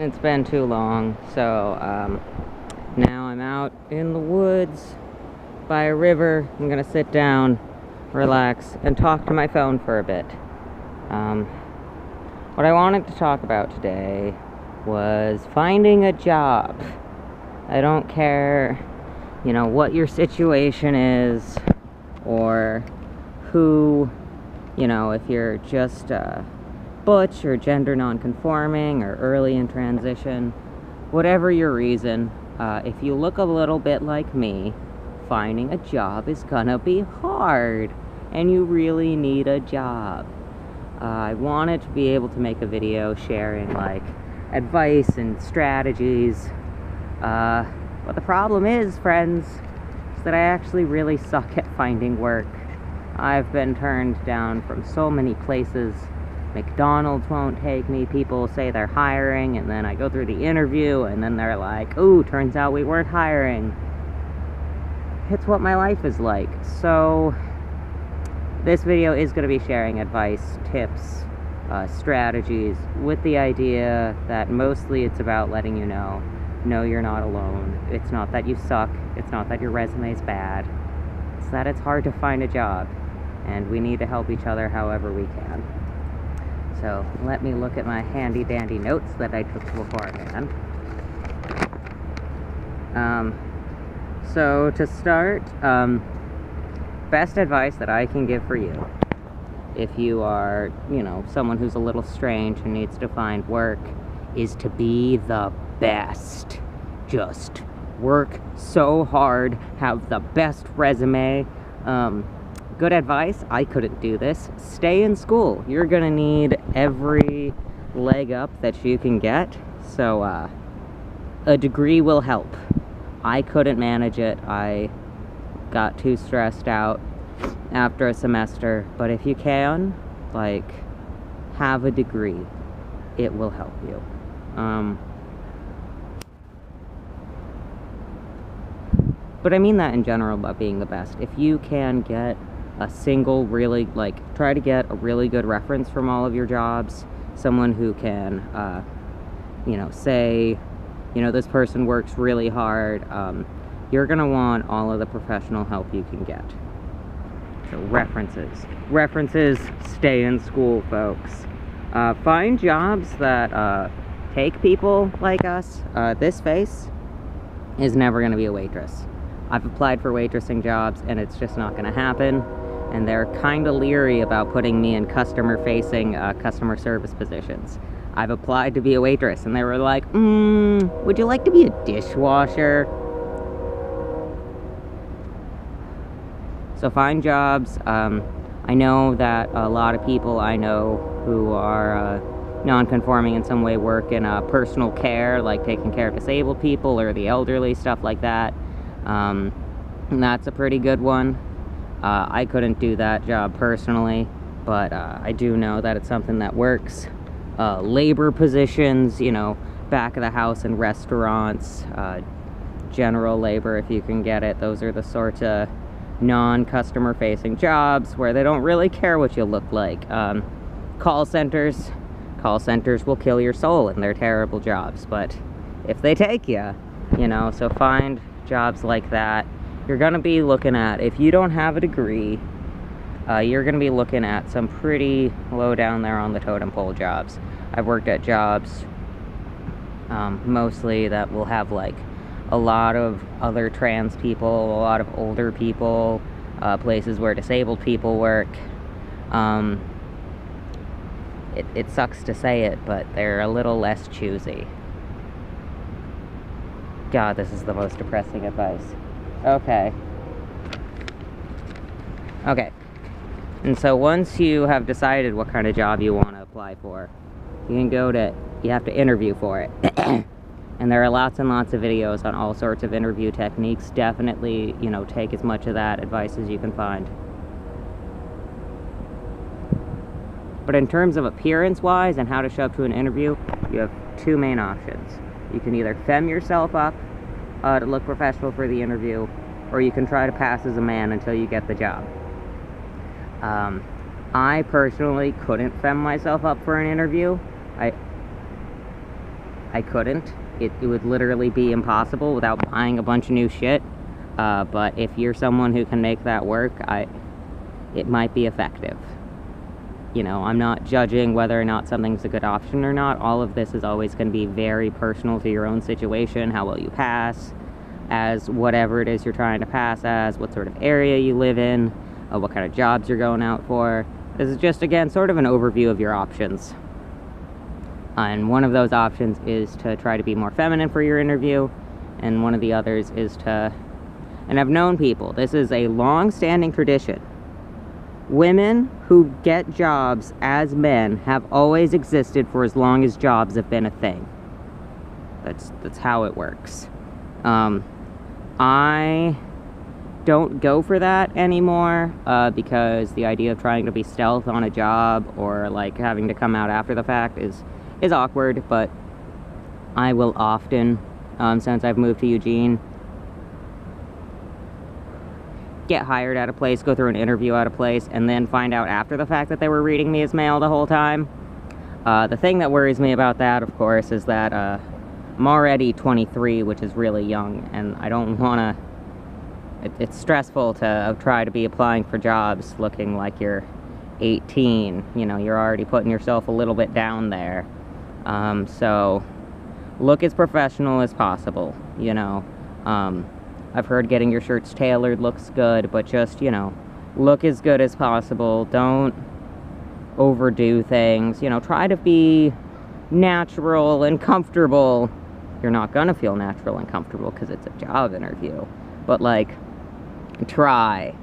It's been too long, so now I'm out in the woods by a river. I'm gonna sit down, relax, and talk to my phone for a bit. What I wanted to talk about today was finding a job. I don't care, what your situation is, or who, if you're just butch or gender non-conforming or early in transition, whatever your reason, if you look a little bit like me, finding a job is gonna be hard, and you really need a job. I wanted to be able to make a video sharing advice and strategies, but the problem is, friends, is that I actually really suck at finding work. I've been turned down from so many places. McDonald's won't take me. People say they're hiring, and then I go through the interview, and then they're like, ooh, turns out we weren't hiring. It's what my life is like. So this video is going to be sharing advice, tips, strategies, with the idea that mostly it's about letting you know, no, you're not alone. It's not that you suck. It's not that your resume is bad. It's that it's hard to find a job, and we need to help each other however we can. So let me look at my handy dandy notes that I took beforehand. So to start, best advice that I can give for you, if you are, someone who's a little strange and needs to find work, is to be the best. Just work so hard, have the best resume. Good advice, I couldn't do this. Stay in school. You're gonna need every leg up that you can get, so a degree will help. I couldn't manage it. I got too stressed out after a semester, but if you can, have a degree. It will help you. But I mean that in general about being the best. If you can get a single really, try to get a really good reference from all of your jobs, someone who can, say, this person works really hard, you're gonna want all of the professional help you can get. So references, stay in school, folks. Find jobs that take people like us. This face is never gonna be a waitress. I've applied for waitressing jobs, and it's just not gonna happen. And they're kind of leery about putting me in customer-facing, customer service positions. I've applied to be a waitress, and they were like, would you like to be a dishwasher? So find jobs. I know that a lot of people I know who are non-conforming in some way work in personal care, like taking care of disabled people or the elderly, stuff like that. And that's a pretty good one. I couldn't do that job personally, but I do know that it's something that works. Labor positions, back of the house in restaurants, general labor if you can get it. Those are the sorts of non-customer facing jobs where they don't really care what you look like. Call centers will kill your soul, and they're terrible jobs, but if they take you, so find jobs like that. You're going to be looking at, if you don't have a degree, you're going to be looking at some pretty low down there on the totem pole jobs. I've worked at jobs mostly that will have a lot of other trans people, a lot of older people, places where disabled people work. It sucks to say it, but they're a little less choosy. God, this is the most depressing advice. Okay. And so once you have decided what kind of job you want to apply for, you have to interview for it. And there are lots and lots of videos on all sorts of interview techniques. Definitely, take as much of that advice as you can find. But in terms of appearance-wise and how to show up to an interview, you have two main options. You can either femme yourself up to look professional for the interview, or you can try to pass as a man until you get the job. I personally couldn't femme myself up for an interview. I couldn't. It would literally be impossible without buying a bunch of new shit. But if you're someone who can make that work, it might be effective. You know, I'm not judging whether or not something's a good option or not. All of this is always going to be very personal to your own situation, how well you pass, as whatever it is you're trying to pass as, what sort of area you live in, what kind of jobs you're going out for. This is just, again, sort of an overview of your options. And one of those options is to try to be more feminine for your interview, and one of the others is to, and I've known people, this is a long-standing tradition. Women who get jobs as men have always existed for as long as jobs have been a thing. That's how it works. I don't go for that anymore, because the idea of trying to be stealth on a job or like having to come out after the fact is awkward. But I will often, since I've moved to Eugene, get hired at a place, go through an interview at a place, and then find out after the fact that they were reading me as male the whole time. The thing that worries me about that, of course, is that I'm already 23, which is really young, and I don't want to... It's stressful to try to be applying for jobs looking like you're 18. You know, you're already putting yourself a little bit down there. So, look as professional as possible, you know. I've heard getting your shirts tailored looks good, but just, you know, look as good as possible. Don't overdo things. You know, try to be natural and comfortable. You're not gonna feel natural and comfortable because it's a job interview. But, like, try.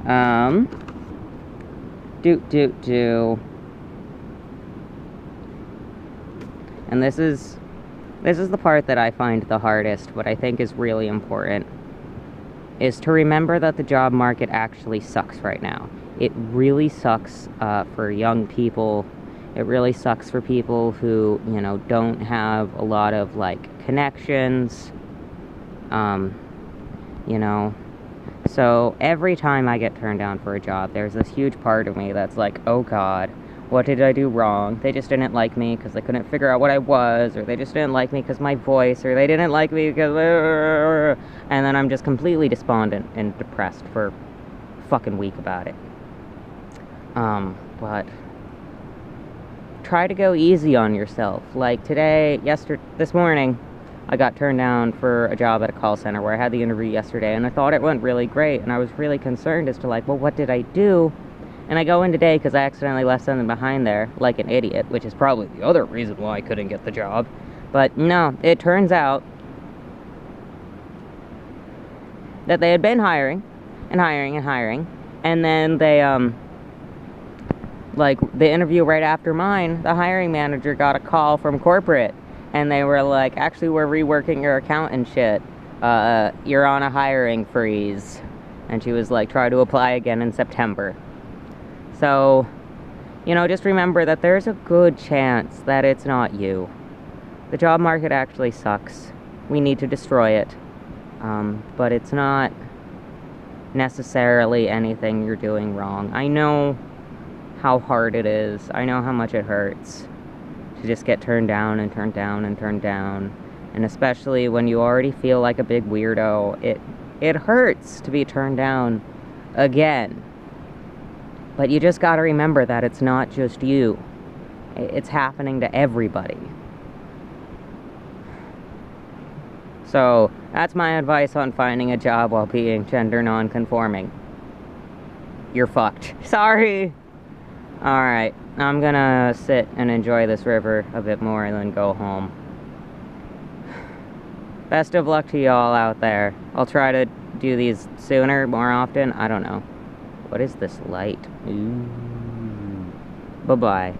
And this is the part that I find the hardest, but I think is really important, is to remember that the job market actually sucks right now. It really sucks for young people. It really sucks for people who, you know, don't have a lot of, like, connections, you know. So every time I get turned down for a job, there's this huge part of me that's like, oh God, what did I do wrong? They just didn't like me because they couldn't figure out what I was, or they just didn't like me because my voice, or they didn't like me because... And then I'm just completely despondent and depressed for a fucking week about it. But try to go easy on yourself. Like this morning, I got turned down for a job at a call center where I had the interview yesterday, and I thought it went really great, and I was really concerned as to, like, well, what did I do? And I go in today because I accidentally left something behind there, like an idiot, which is probably the other reason why I couldn't get the job. But no, it turns out that they had been hiring, and then they, like, the interview right after mine, the hiring manager got a call from corporate, and they were like, actually, we're reworking your account and shit. You're on a hiring freeze. And she was like, try to apply again in September. So, you know, just remember that there's a good chance that it's not you. The job market actually sucks. We need to destroy it. But it's not necessarily anything you're doing wrong. I know how hard it is. I know how much it hurts to just get turned down and turned down and turned down. And especially when you already feel like a big weirdo, it hurts to be turned down again. But you just gotta remember that it's not just you. It's happening to everybody. So, that's my advice on finding a job while being gender non-conforming. You're fucked. Sorry! Alright, I'm gonna sit and enjoy this river a bit more and then go home. Best of luck to y'all out there. I'll try to do these sooner, more often. I don't know. What is this light? Ooh. Bye-bye.